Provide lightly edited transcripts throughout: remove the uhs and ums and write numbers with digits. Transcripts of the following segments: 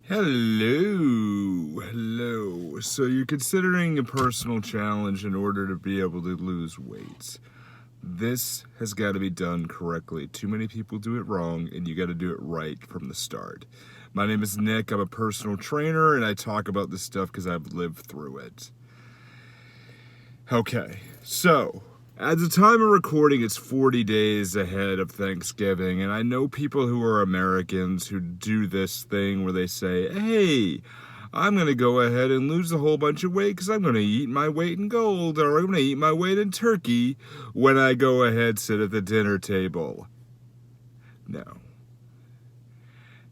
Hello. So you're considering a personal challenge in order to be able to lose weight. This has got to be done correctly. Too many people do it wrong, and you got to do it right from the start. My name is Nick. I'm a personal trainer, and I talk about this stuff because I've lived through it. Okay, so at the time of recording, it's 40 days ahead of Thanksgiving, and I know people who are Americans who do this thing where they say, hey, I'm going to go ahead and lose a whole bunch of weight because I'm going to eat my weight in gold, or I'm going to eat my weight in turkey when I go ahead sit at the dinner table. No.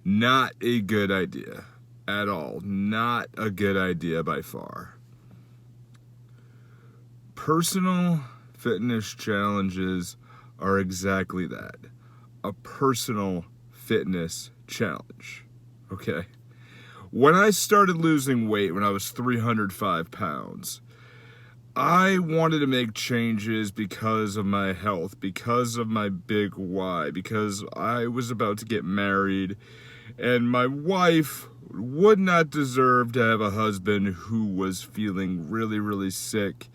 Not a good idea at all. Not a good idea by far. Personal fitness challenges are exactly that. A personal fitness challenge. Okay? When I started losing weight when I was 305 pounds, I wanted to make changes because of my health, because of my big why, because I was about to get married, and my wife would not deserve to have a husband who was feeling really, really sick.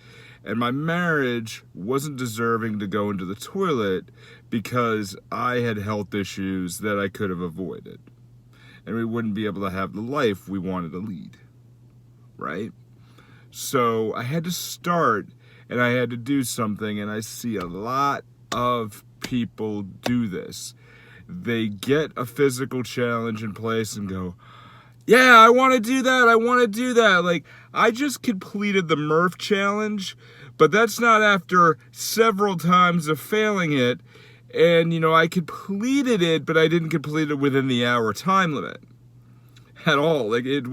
And my marriage wasn't deserving to go into the toilet because I had health issues that I could have avoided. And we wouldn't be able to have the life we wanted to lead. Right? So I had to start and I had to do something, and I see a lot of people do this. They get a physical challenge in place and go, yeah, I want to do that. I want to do that. Like, I just completed the Murph challenge, but that's not after several times of failing it. And, I completed it, but I didn't complete it within the hour time limit at all. Like, it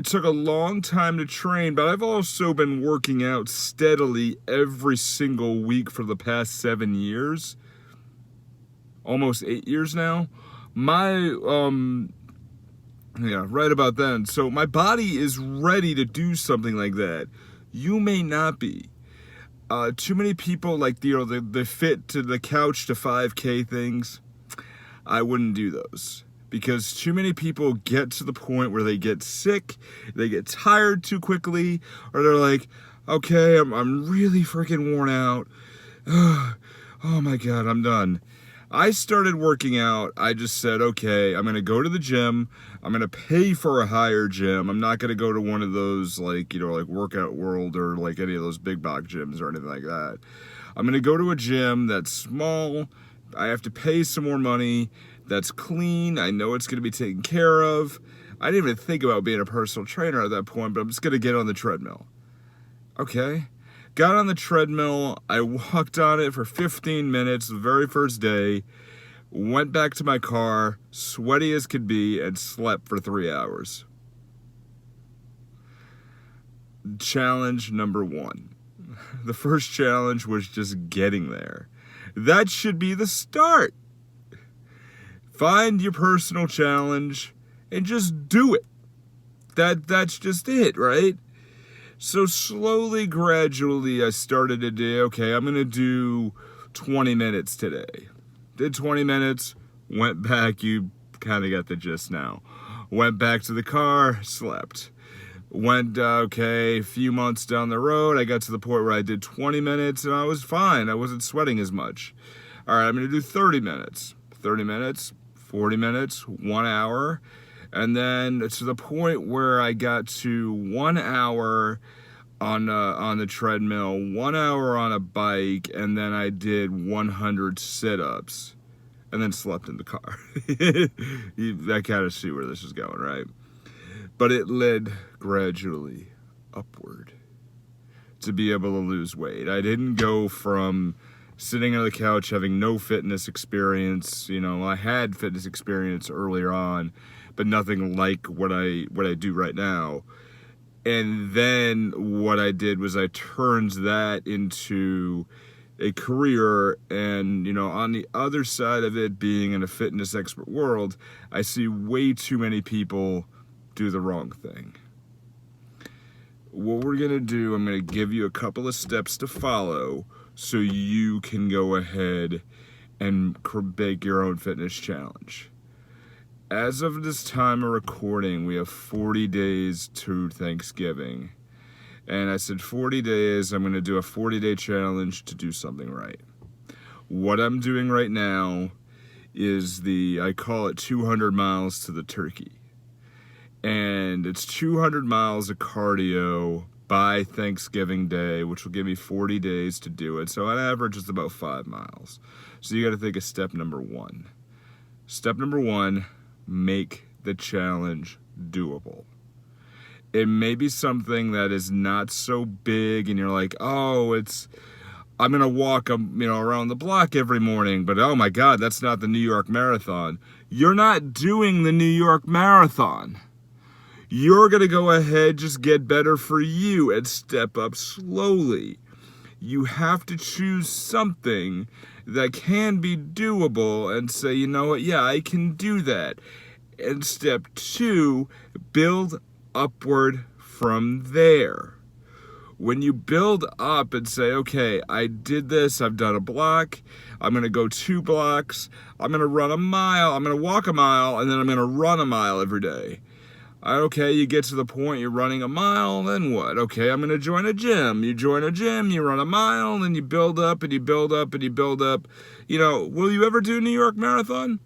took a long time to train, but I've also been working out steadily every single week for the past 7 years. Almost 8 years now. Yeah, right about then. So my body is ready to do something like that. You may not be. Too many people like the fit to the couch to 5K things. I wouldn't do those because too many people get to the point where they get sick, they get tired too quickly, or they're like, okay, I'm really freaking worn out. Oh my God, I'm done. I started working out. I just said, okay, I'm going to go to the gym. I'm going to pay for a higher gym. I'm not going to go to one of those like Workout World or like any of those big box gyms or anything like that. I'm going to go to a gym that's small. I have to pay some more money. That's clean. I know it's going to be taken care of. I didn't even think about being a personal trainer at that point, but I'm just going to get on the treadmill. Okay. Got on the treadmill, I walked on it for 15 minutes the very first day, went back to my car, sweaty as could be, and slept for 3 hours. Challenge number 1. The first challenge was just getting there. That should be the start. Find your personal challenge and just do it. That's just it, right? So slowly, gradually, I started to do, okay, I'm going to do 20 minutes today. Did 20 minutes, went back, you kind of got the gist now. Went back to the car, slept. Went, okay, a few months down the road, I got to the point where I did 20 minutes and I was fine. I wasn't sweating as much. All right, I'm going to do 30 minutes. 30 minutes, 40 minutes, 1 hour. And then to the point where I got to 1 hour on the treadmill, 1 hour on a bike, and then I did 100 sit-ups, and then slept in the car. I kind of see where this is going, right? But it led gradually upward to be able to lose weight. I didn't go from sitting on the couch having no fitness experience. I had fitness experience earlier on, but nothing like what I do right now. And then what I did was I turned that into a career, and on the other side of it being in a fitness expert world, I see way too many people do the wrong thing. What we're going to do, I'm going to give you a couple of steps to follow so you can go ahead and make your own fitness challenge. as of this time of recording, we have 40 days to Thanksgiving. And I said 40 days, I'm going to do a 40-day challenge to do something right. What I'm doing right now is I call it 200 miles to the turkey. And it's 200 miles of cardio by Thanksgiving Day, which will give me 40 days to do it. So on average, it's about 5 miles. So you got to think of step number one. Step number one, make the challenge doable. It may be something that is not so big and you're like, oh, I'm going to walk around the block every morning, but oh my God, that's not the New York Marathon. You're not doing the New York Marathon. You're going to go ahead, just get better for you and step up slowly. You have to choose something that can be doable and say, you know what, yeah, I can do that. And step two, build upward from there. When you build up and say, okay, I did this, I've done a block, I'm going to go 2 blocks, I'm going to run a mile, I'm going to walk a mile, and then I'm going to run a mile every day. Okay, you get to the point you're running a mile, then what? Okay, I'm going to join a gym. You join a gym, you run a mile, then you build up and you build up and you build up. Will you ever do New York Marathon?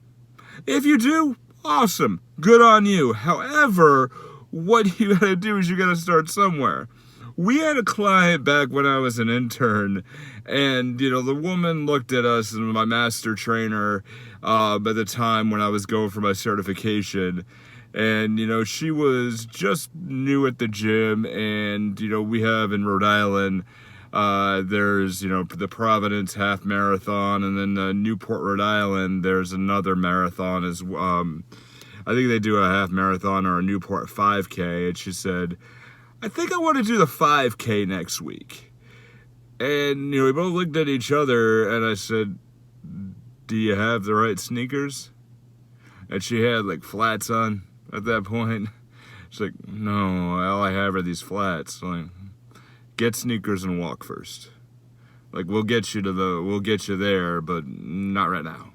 If you do, awesome. Good on you. However, what you got to do is you got to start somewhere. We had a client back when I was an intern, and, the woman looked at us, and my master trainer by the time when I was going for my certification, and, she was just new at the gym, and, we have in Rhode Island, there's, the Providence Half Marathon, and then Newport, Rhode Island, there's another marathon as I think they do a half marathon or a Newport 5K, and she said, I think I want to do the 5K next week. And, we both looked at each other, and I said, do you have the right sneakers? And she had, flats on at that point. She's like, no, all I have are these flats. I'm like, get sneakers and walk first. We'll get you there, but not right now.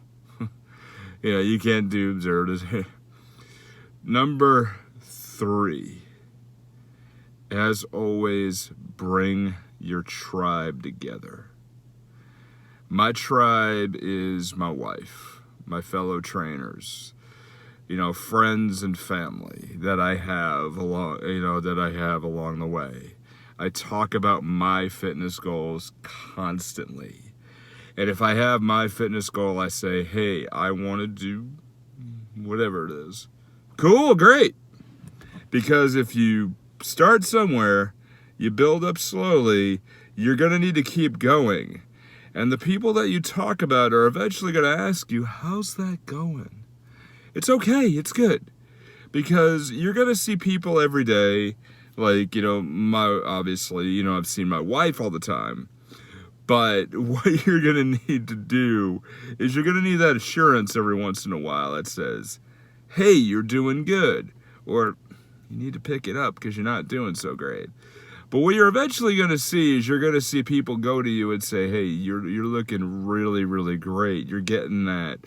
You can't do observers. Number 3. As always, bring your tribe together. My tribe is my wife, my fellow trainers, friends and family that I have along the way. I talk about my fitness goals constantly. And if I have my fitness goal, I say, hey, I want to do whatever it is. Cool, great. Because if you start somewhere, you build up slowly, you're going to need to keep going. And the people that you talk about are eventually going to ask you, how's that going? It's okay, it's good. Because you're going to see people every day, obviously, I've seen my wife all the time. But what you're going to need to do is you're going to need that assurance every once in a while that says, hey, you're doing good. Or you need to pick it up because you're not doing so great. But what you're eventually going to see is you're going to see people go to you and say, hey, you're looking really, really great. You're getting that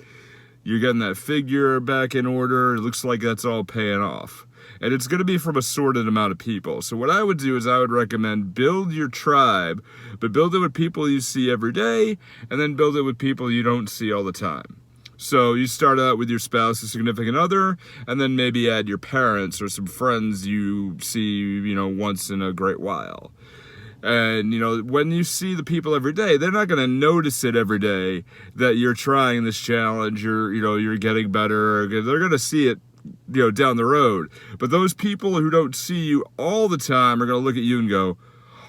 figure back in order. It looks like that's all paying off. And it's going to be from a sorted amount of people. So what I would do is I would recommend build your tribe, but build it with people you see every day, and then build it with people you don't see all the time. So you start out with your spouse or significant other, and then maybe add your parents or some friends you see, once in a great while. And, when you see the people every day, they're not going to notice it every day that you're trying this challenge, you're getting better. They're going to see it, down the road. But those people who don't see you all the time are going to look at you and go,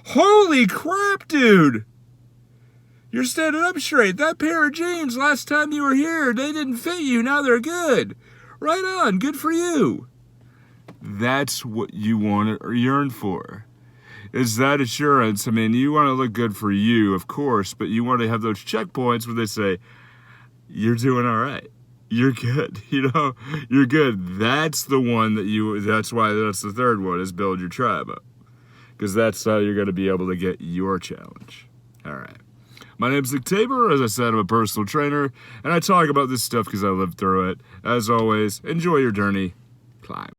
holy crap, dude! You're standing up straight. That pair of jeans, last time you were here, they didn't fit you. Now they're good. Right on. Good for you. That's what you want or yearn for. Is that assurance. You want to look good for you, of course, but you want to have those checkpoints where they say, you're doing all right. You're good. You're good. That's the one that's the third one is build your tribe up. Because that's how you're going to be able to get your challenge. All right. My name's Nick Tabor. As I said, I'm a personal trainer, and I talk about this stuff because I lived through it. As always, enjoy your journey. Climb.